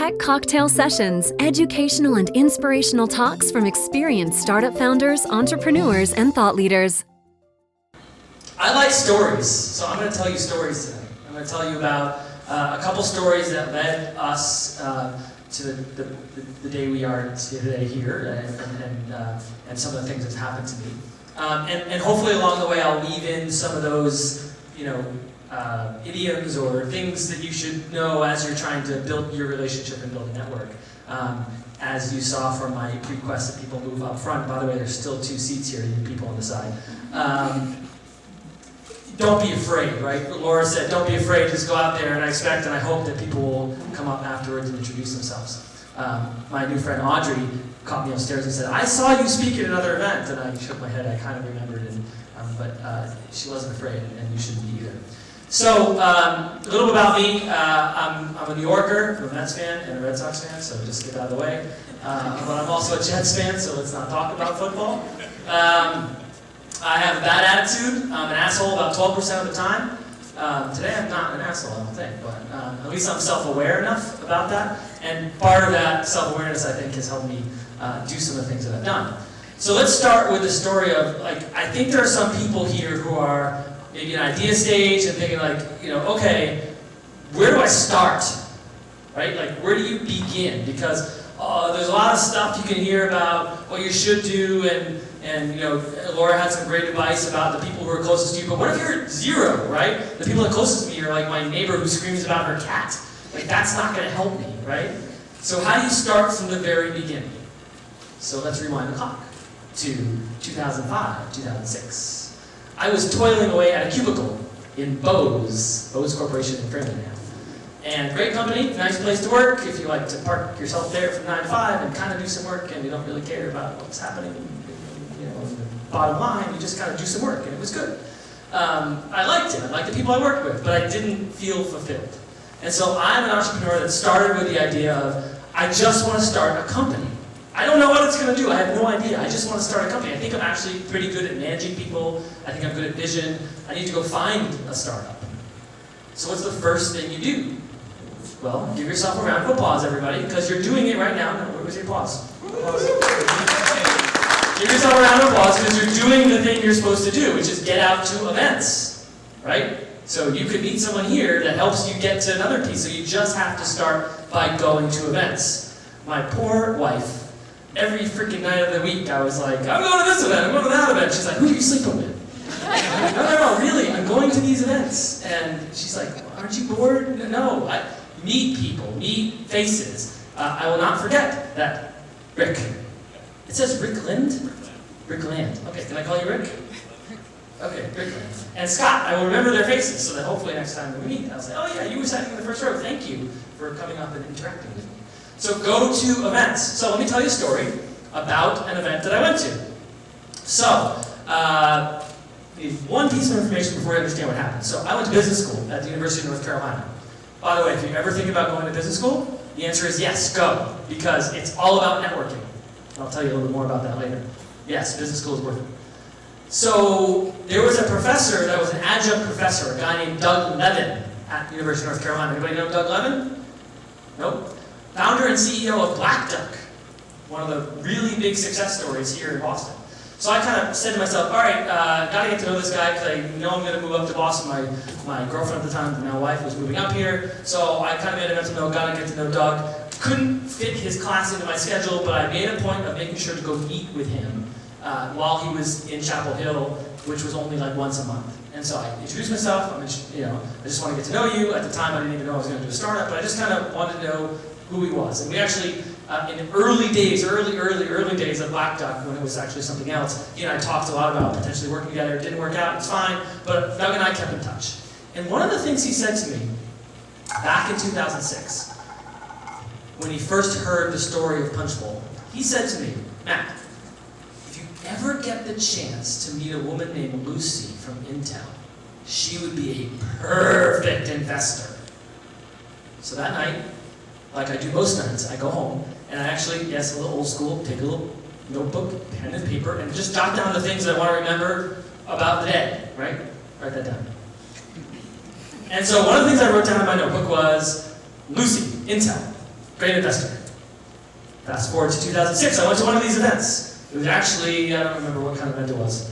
Tech Cocktail Sessions, educational and inspirational talks from experienced startup founders, entrepreneurs, and thought leaders. I like stories, so I'm going to tell you stories today. I'm going to tell you about a couple stories that led us to the day we are today here, and some of the things that have happened to me. And hopefully along the way I'll weave in some of those, idioms or things that you should know as you're trying to build your relationship and build a network. As you saw from my request that people move up front, by the way, there's still 2 seats here, you people on the side. Don't be afraid, right? Laura said, don't be afraid, just go out there, and I expect and I hope that people will come up afterwards and introduce themselves. My new friend Audrey caught me upstairs and said, I saw you speak at another event, and I shook my head, I kind of remembered, but she wasn't afraid, and you shouldn't be either. So, a little bit about me. I'm a New Yorker, I'm a Mets fan and a Red Sox fan, so just get out of the way. But I'm also a Jets fan, so let's not talk about football. I have a bad attitude. I'm an asshole about 12% of the time. Today I'm not an asshole, I don't think, but at least I'm self-aware enough about that. And part of that self-awareness, I think, has helped me do some of the things that I've done. So let's start with the story of, I think there are some people here who are maybe an idea stage and thinking okay, where do I start? Right? Where do you begin? Because there's a lot of stuff you can hear about what you should do, and Laura had some great advice about the people who are closest to you, but what if you're 0, right? The people that are closest to me are like my neighbor who screams about her cat. That's not going to help me, right? So how do you start from the very beginning? So let's rewind the clock to 2005, 2006. I was toiling away at a cubicle in Bose Corporation in Framingham. And great company, nice place to work if you like to park yourself there from 9 to 5 and kind of do some work and you don't really care about what's happening, bottom line, you just kind of do some work, and it was good. I liked it. I liked the people I worked with, but I didn't feel fulfilled. And so I'm an entrepreneur that started with the idea of, I just want to start a company. I don't know what it's going to do. I have no idea. I just want to start a company. I think I'm actually pretty good at managing people. I think I'm good at vision. I need to go find a startup. So what's the first thing you do? Well, give yourself a round of applause, everybody, because you're doing it right now. No, where was your applause? Give yourself a round of applause because you're doing the thing you're supposed to do, which is get out to events, right? So you could meet someone here that helps you get to another piece, so you just have to start by going to events. My poor wife, every freaking night of the week, I was like, I'm going to this event, I'm going to that event. She's like, who are you sleeping with? No, really, I'm going to these events. And she's like, aren't you bored? No, meet people, meet faces. I will not forget that Rick. It says Rick Lind? Rick Land. Okay, can I call you Rick? Okay, Rick Land. And Scott, I will remember their faces so that hopefully next time we meet, I'll say, oh yeah, you were sitting in the first row. Thank you for coming up and interacting with me. So go to events. So let me tell you a story about an event that I went to. So, one piece of information before you understand what happened. So I went to business school at the University of North Carolina. By the way, if you ever think about going to business school, the answer is yes, go. Because it's all about networking. I'll tell you a little bit more about that later. Yes, business school is worth it. So there was a professor that was an adjunct professor, a guy named Doug Levin at the University of North Carolina. Anybody know Doug Levin? Nope. Founder and CEO of Black Duck, one of the really big success stories here in Boston. So I kind of said to myself, all right, gotta get to know this guy because I know I'm going to move up to Boston. My girlfriend at the time, my wife, was moving up here. So I kind of made a mental note, gotta get to know Doug. Couldn't fit his class into my schedule, but I made a point of making sure to go meet with him while he was in Chapel Hill, which was only once a month. And so I introduced myself. I just want to get to know you. At the time, I didn't even know I was going to do a startup, but I just kind of wanted to know who he was. And we actually, in the early days of Black Duck, when it was actually something else, he and I talked a lot about potentially working together. It didn't work out, it's fine, but Doug and I kept in touch. And one of the things he said to me back in 2006, when he first heard the story of Punchbowl, he said to me, Matt, if you ever get the chance to meet a woman named Lucy from Intel, she would be a perfect investor. So that night, like I do most nights, I go home, and I actually, yes, a little old school, take a little notebook, pen and paper, and just jot down the things that I want to remember about the day, right? Write that down. And so one of the things I wrote down in my notebook was Lucy, Intel. great investor. Fast forward to 2006, I went to one of these events. It was actually, I don't remember what kind of event it was.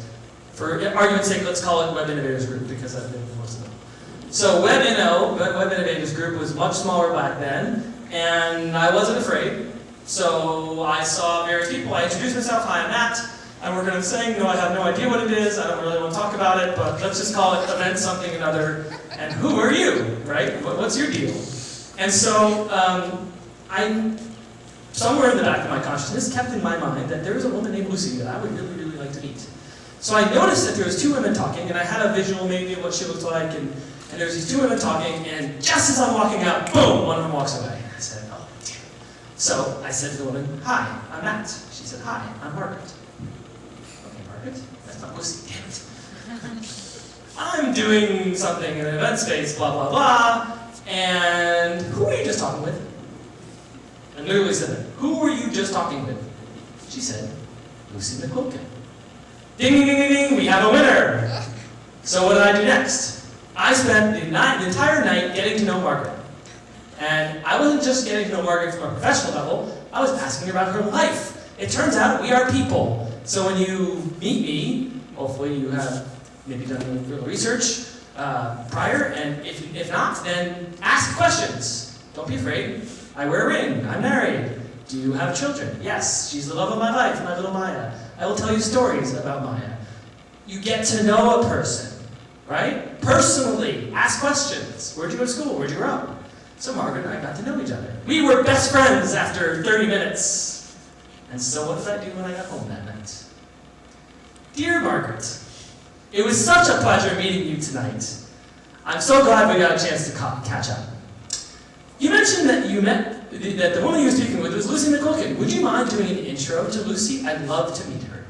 For argument's sake, let's call it Web Innovators Group, because I've been to most of them. So Web Innovators Group was much smaller back then, and I wasn't afraid. So I saw various people. I introduced myself. Hi, I'm Matt. I work on this thing. No, I have no idea what it is. I don't really want to talk about it, but let's just call it event something another. And who are you, right? What's your deal? And so I, somewhere in the back of my consciousness, kept in my mind that there was a woman named Lucy that I would really, really like to meet. So I noticed that there was two women talking, and I had a visual maybe of what she looked like, and there was these two women talking, and just as I'm walking out, boom, one of them walks away. I said, oh, damn. So I said to the woman, hi, I'm Matt. She said, hi, I'm Margaret. Okay, Margaret, that's not Lucy, damn it. I'm doing something in an event space, blah, blah, blah, and who were you just talking with? I literally said that. Who were you just talking with? She said, Lucy McQuilkin. Ding, ding, ding, ding, ding, we have a winner. So what did I do next? I spent the entire night getting to know Margaret. And I wasn't just getting to know Margaret from a professional level, I was asking her about her life. It turns out we are people. So when you meet me, hopefully you have maybe done a little research prior, and if not, then ask questions. Don't be afraid. I wear a ring. I'm married. Do you have children? Yes. She's the love of my life, my little Maya. I will tell you stories about Maya. You get to know a person, right? Personally, ask questions. Where'd you go to school? Where'd you grow up? So Margaret and I got to know each other. We were best friends after 30 minutes. And so what did I do when I got home that night? Dear Margaret, it was such a pleasure meeting you tonight. I'm so glad we got a chance to catch up. You mentioned that that the woman you were speaking with was Lucy McQuilkin. Would you mind doing an intro to Lucy? I'd love to meet her.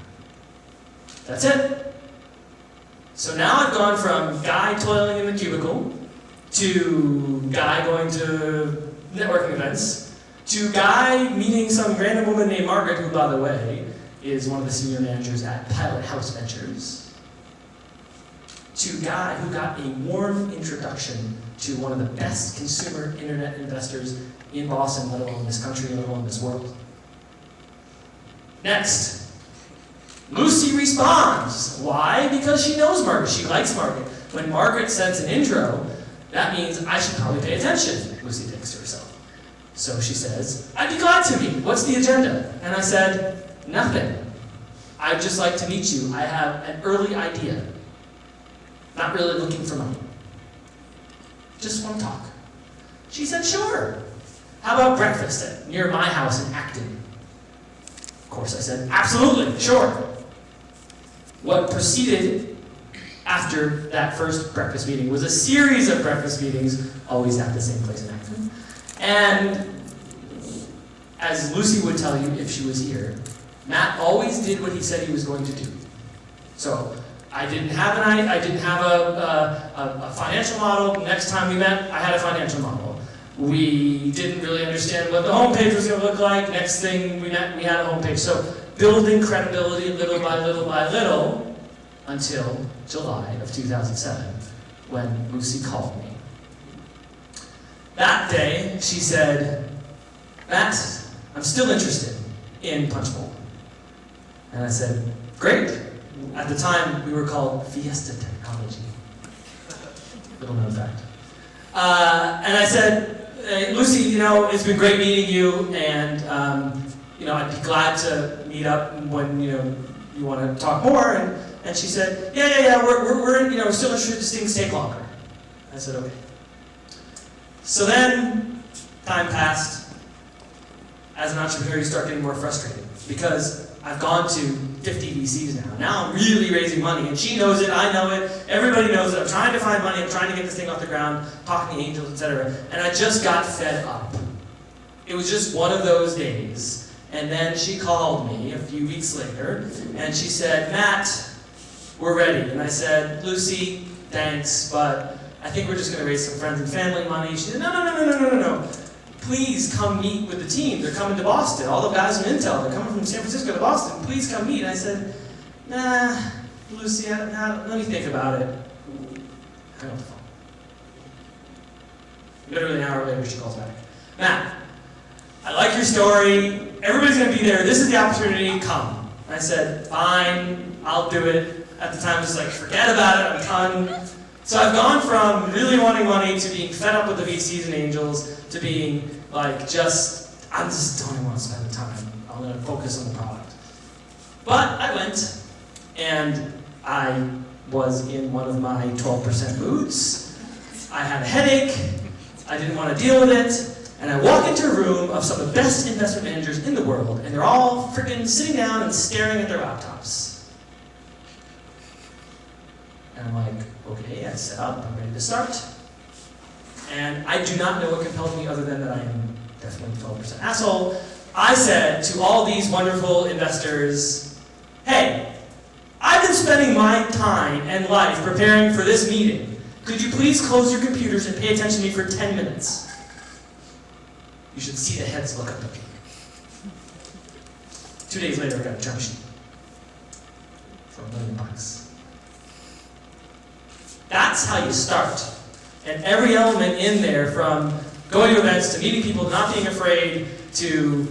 That's it. So now I've gone from guy toiling in the cubicle, to guy going to networking events, to guy meeting some random woman named Margaret, who, by the way, is one of the senior managers at Pilot House Ventures, to guy who got a warm introduction to one of the best consumer internet investors in Boston, let alone this country, let alone this world. Next, Lucy responds. Why? Because she knows Margaret. She likes Margaret. When Margaret sends an intro, that means I should probably pay attention, Lucy thinks to herself. So she says, I'd be glad to meet. What's the agenda? And I said, nothing. I'd just like to meet you. I have an early idea. Not really looking for money. Just want to talk. She said, sure. How about breakfast near my house in Acton? Of course I said, absolutely, sure. What proceeded after that first breakfast meeting was a series of breakfast meetings, always at the same place in Acton. And as Lucy would tell you if she was here, Matt always did what he said he was going to do. So I didn't have a financial model. Next time we met, I had a financial model. We didn't really understand what the homepage was going to look like. Next thing we met, we had a homepage. So building credibility little by little by little until July of 2007, when Lucy called me. That day, she said, Matt, I'm still interested in Punchbowl. And I said, great. At the time, we were called Fiesta Technology. Little known fact. And I said, hey, Lucy, it's been great meeting you, and I'd be glad to meet up when you want to talk more. And she said, yeah, we're still interested. These things take longer. I said, okay. So then, time passed. As an entrepreneur, you start getting more frustrated because I've gone to 50 VCs now. Now I'm really raising money, and she knows it, I know it, everybody knows it. I'm trying to find money, I'm trying to get this thing off the ground, talking to angels, etc. And I just got fed up. It was just one of those days. And then she called me a few weeks later, and she said, Matt, we're ready. And I said, Lucy, thanks, but I think we're just going to raise some friends and family money. She said, no. Please come meet with the team. They're coming to Boston. All the guys from Intel, they're coming from San Francisco to Boston. Please come meet. And I said, nah, Lucy, let me think about it. Hang up the phone. Literally an hour later, she calls back. Matt, your story. Everybody's going to be there. This is the opportunity. Come. And I said, fine, I'll do it. At the time, I was like, forget about it. I'm done. So I've gone from really wanting money to being fed up with the VCs and angels to being like, I just don't even want to spend the time. I'm going to focus on the product. But I went, and I was in one of my 12% moods. I had a headache. I didn't want to deal with it. And I walk into a room of some of the best investment managers in the world, and they're all freaking sitting down and staring at their laptops. And I'm like, okay, I set up, I'm ready to start. And I do not know what compelled me other than that I am definitely 12% asshole. I said to all these wonderful investors, hey, I've been spending my time and life preparing for this meeting. Could you please close your computers and pay attention to me for 10 minutes? You should see the heads look up at me. 2 days later, I got a term sheet for $1 million. That's how you start. And every element in there, from going to events, to meeting people, not being afraid, to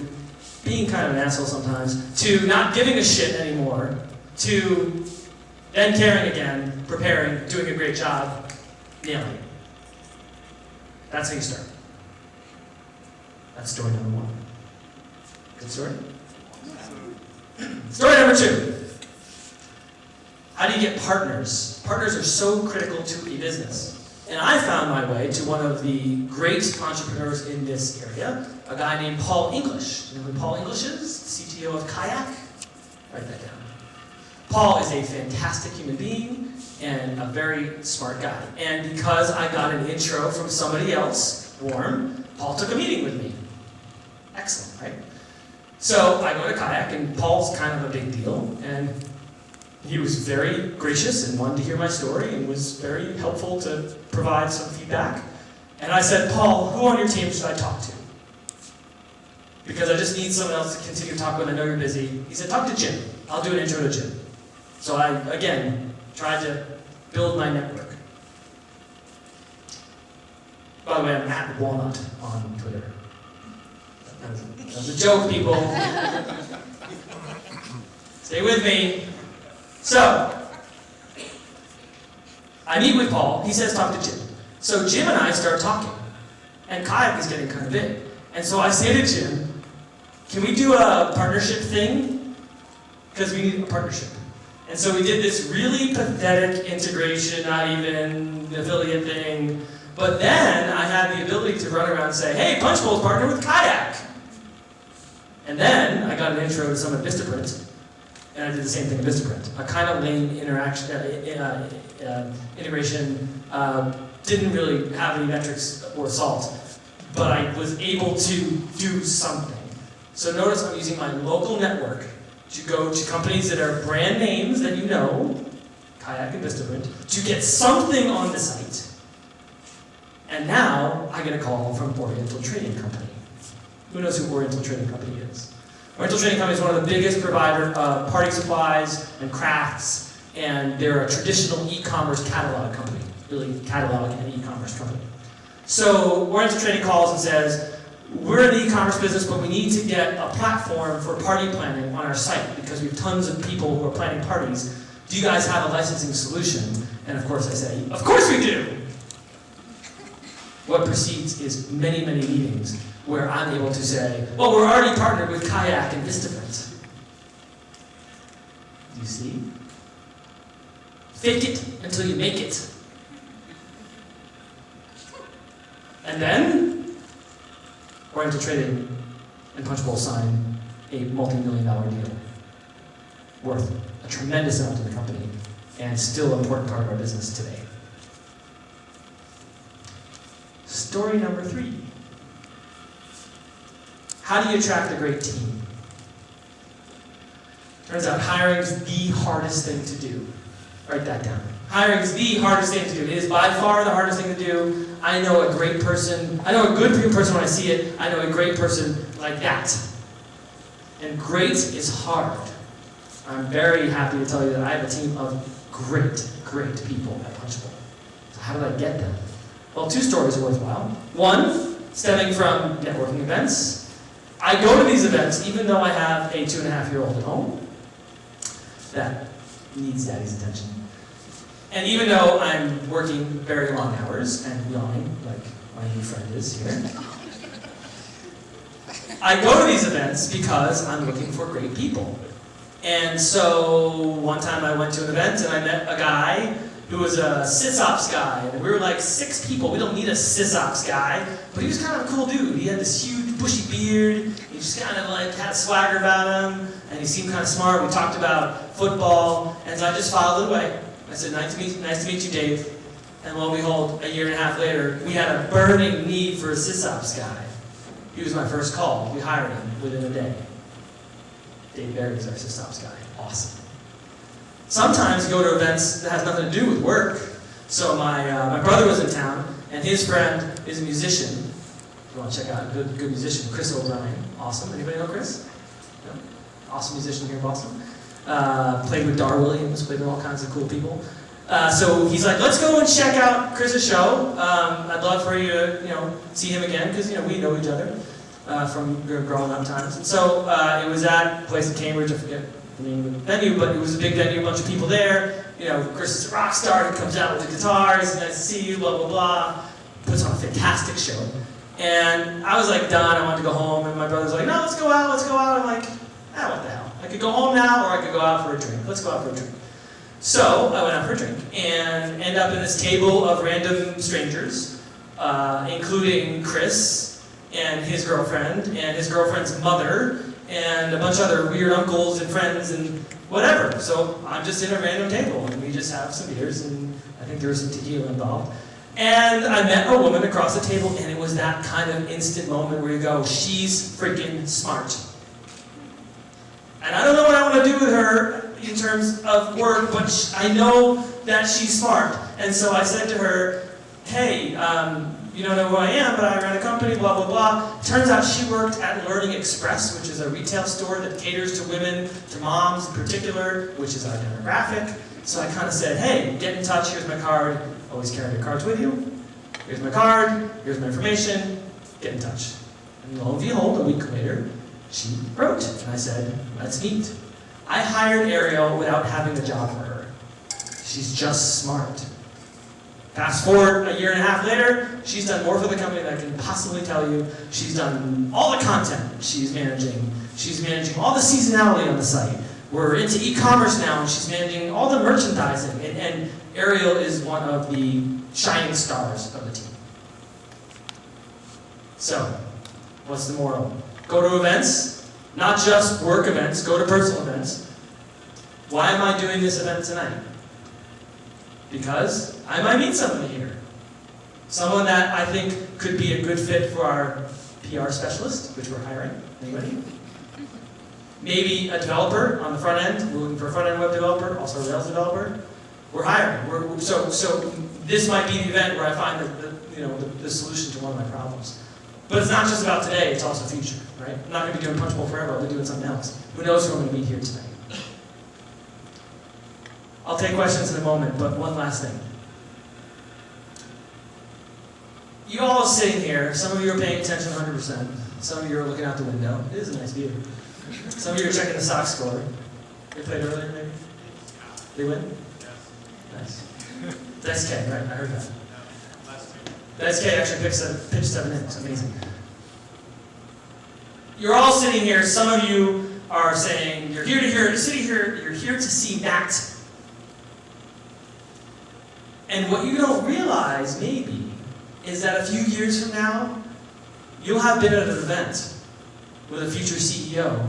being kind of an asshole sometimes, to not giving a shit anymore, to then caring again, preparing, doing a great job, nailing it. That's how you start. That's story number 1. Good story? Story number 2. How do you get partners? Partners are so critical to a business. And I found my way to one of the great entrepreneurs in this area, a guy named Paul English. Do you know who Paul English is? CTO of Kayak? Write that down. Paul is a fantastic human being and a very smart guy. And because I got an intro from somebody else, warm, Paul took a meeting with me. Excellent, right? So I go to Kayak, and Paul's kind of a big deal, and he was very gracious and wanted to hear my story and was very helpful to provide some feedback. And I said, Paul, who on your team should I talk to? Because I just need someone else to continue to talk with. I know you're busy. He said, talk to Jim. I'll do an intro to Jim. So I, again, tried to build my network. By the way, I'm at Walnut on Twitter. That was a joke, people. Stay with me. So, I meet with Paul. He says, talk to Jim. So Jim and I start talking. And Kayak is getting kind of big. And so I say to Jim, can we do a partnership thing? Because we need a partnership. And so we did this really pathetic integration, not even affiliate thing. But then I had the ability to run around and say, hey, Punchbowl's partner with Kayak. And then I got an intro to some of Vistaprint. And I did the same thing in Vistaprint. A kind of lame integration, didn't really have any metrics or salt, but I was able to do something. So notice I'm using my local network to go to companies that are brand names that you know, Kayak and Vistaprint, to get something on the site. And now I get a call from Oriental Trading Company. Who knows who Oriental Trading Company is? Oriental Trading Company is one of the biggest providers of party supplies and crafts, and they're a traditional e-commerce catalog company, really catalog and e-commerce company. So Oriental Trading calls and says, we're in the e-commerce business, but we need to get a platform for party planning on our site because we have tons of people who are planning parties. Do you guys have a licensing solution? And of course I say, of course we do! What precedes is many, many meetings where I'm able to say, well, we're already partnered with Kayak and Vistaprint. Do you see? Fake it until you make it. And then, Oriental Trading and Punchbowl sign a multi-million-dollar deal worth a tremendous amount to the company and still an important part of our business today. Story number 3. How do you attract a great team? Turns out hiring is the hardest thing to do. Write that down. Hiring is the hardest thing to do. It is by far the hardest thing to do. I know a great person. I know a good person when I see it. I know a great person like that. And great is hard. I'm very happy to tell you that I have a team of great, great people at Punchbowl. So how did I get them? Well, 2 stories are worthwhile. One, stemming from networking events. I go to these events even though I have a 2.5-year-old at home that needs daddy's attention. And even though I'm working very long hours and yawning like my new friend is here, I go to these events because I'm looking for great people. And so one time I went to an event and I met a guy who was a sysops guy. And we were like 6 people. We don't need a sysops guy. But he was kind of a cool dude. He had this huge bushy beard. He just kind of like had a swagger about him. And he seemed kind of smart. We talked about football. And so I just filed it away. I said, nice to meet you, Dave. And lo and behold, a year and a half later, we had a burning need for a sysops guy. He was my first call. We hired him within a day. Dave Berry is our sysops guy. Awesome. Sometimes you go to events that has nothing to do with work. So my brother was in town, and his friend is a musician. If you want to check out a good musician, Chris O'Brien. Awesome. Anybody know Chris? No? Awesome musician here in Boston. Played with Dar Williams, played with all kinds of cool people. So he's like, let's go and check out Chris's show. I'd love for you to, see him again, because, we know each other from growing up times. And so it was at a place in Cambridge, I forget the name of the venue, but it was a big venue, a bunch of people there. Chris is a rock star, he comes out with the guitar, he's nice to see you, blah, blah, blah. Puts on a fantastic show. And I was like done, I wanted to go home, and my brother's like, no, let's go out. I'm like, what the hell? I could go home now, or I could go out for a drink. Let's go out for a drink. So I went out for a drink and ended up in this table of random strangers, including Chris and his girlfriend and his girlfriend's mother and a bunch of other weird uncles and friends and whatever. So I'm just in a random table and we just have some beers and I think there was some tequila involved. And I met a woman across the table and it was that kind of instant moment where you go, she's freaking smart. And I don't know what I want to do with her in terms of work, but I know that she's smart. And so I said to her, hey, you don't know who I am, but I run a company, blah, blah, blah. Turns out she worked at Learning Express, which is a retail store that caters to women, to moms in particular, which is our demographic. So I kind of said, hey, get in touch, here's my card. Always carry your cards with you. Here's my card, here's my information, get in touch. And lo and behold, a week later, she wrote, and I said, let's meet. I hired Ariel without having a job for her. She's just smart. Fast forward a year and a half later, she's done more for the company than I can possibly tell you. She's done all the content she's managing. She's managing all the seasonality on the site. We're into e-commerce now, and she's managing all the merchandising. And Ariel is one of the shining stars of the team. So, what's the moral? Go to events, not just work events, go to personal events. Why am I doing this event tonight? Because I might meet somebody here. Someone that I think could be a good fit for our PR specialist, which we're hiring. Anybody? Maybe a developer on the front end. We're looking for a front-end web developer, also a Rails developer. We're hiring. So this might be the event where I find the solution to one of my problems. But it's not just about today, it's also future, right? I'm not going to be doing Punchbowl forever, I'll be doing something else. Who knows who I'm going to meet here tonight? I'll take questions in a moment, but one last thing. You all sitting here, some of you are paying attention 100%. Some of you are looking out the window. It is a nice view. Some of you are checking the Sox score. They played earlier, maybe? They win? Nice. That's SK, right? I heard that. The SK actually pitched 7 innings. Amazing. You're all sitting here. Some of you are saying, you're here to see Matt. And what you don't realize, maybe, is that a few years from now, you'll have been at an event with a future CEO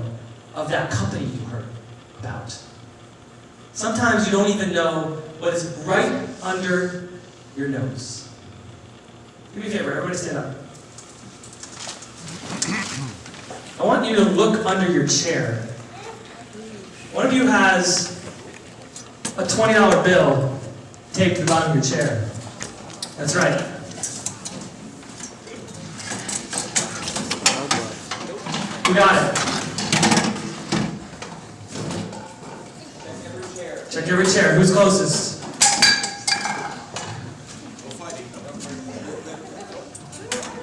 of that company you heard about. Sometimes you don't even know what is right under your nose. Do me a favor, everybody stand up. I want you to look under your chair. One of you has a $20 bill taped to the bottom of your chair. That's right. You got it. Check every chair. Who's closest?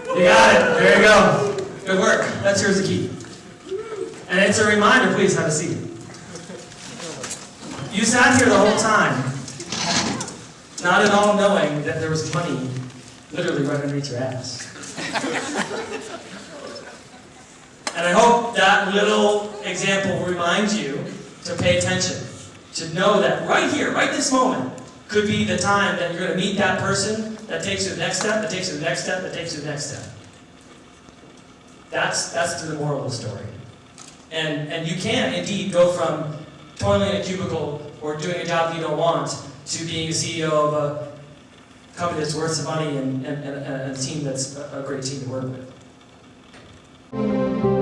You got it. There you go. Good work. That's yours to keep. And it's a reminder, please have a seat. You sat here the whole time, not at all knowing that there was money literally right underneath your ass. And I hope that little example reminds you to pay attention, to know that right here, right this moment, could be the time that you're going to meet that person that takes you to the next step, that takes you to the next step, that takes you to the next step. That's the moral of the story. And you can indeed go from toiling in a cubicle or doing a job you don't want to being a CEO of a company that's worth some money and a team that's a great team to work with.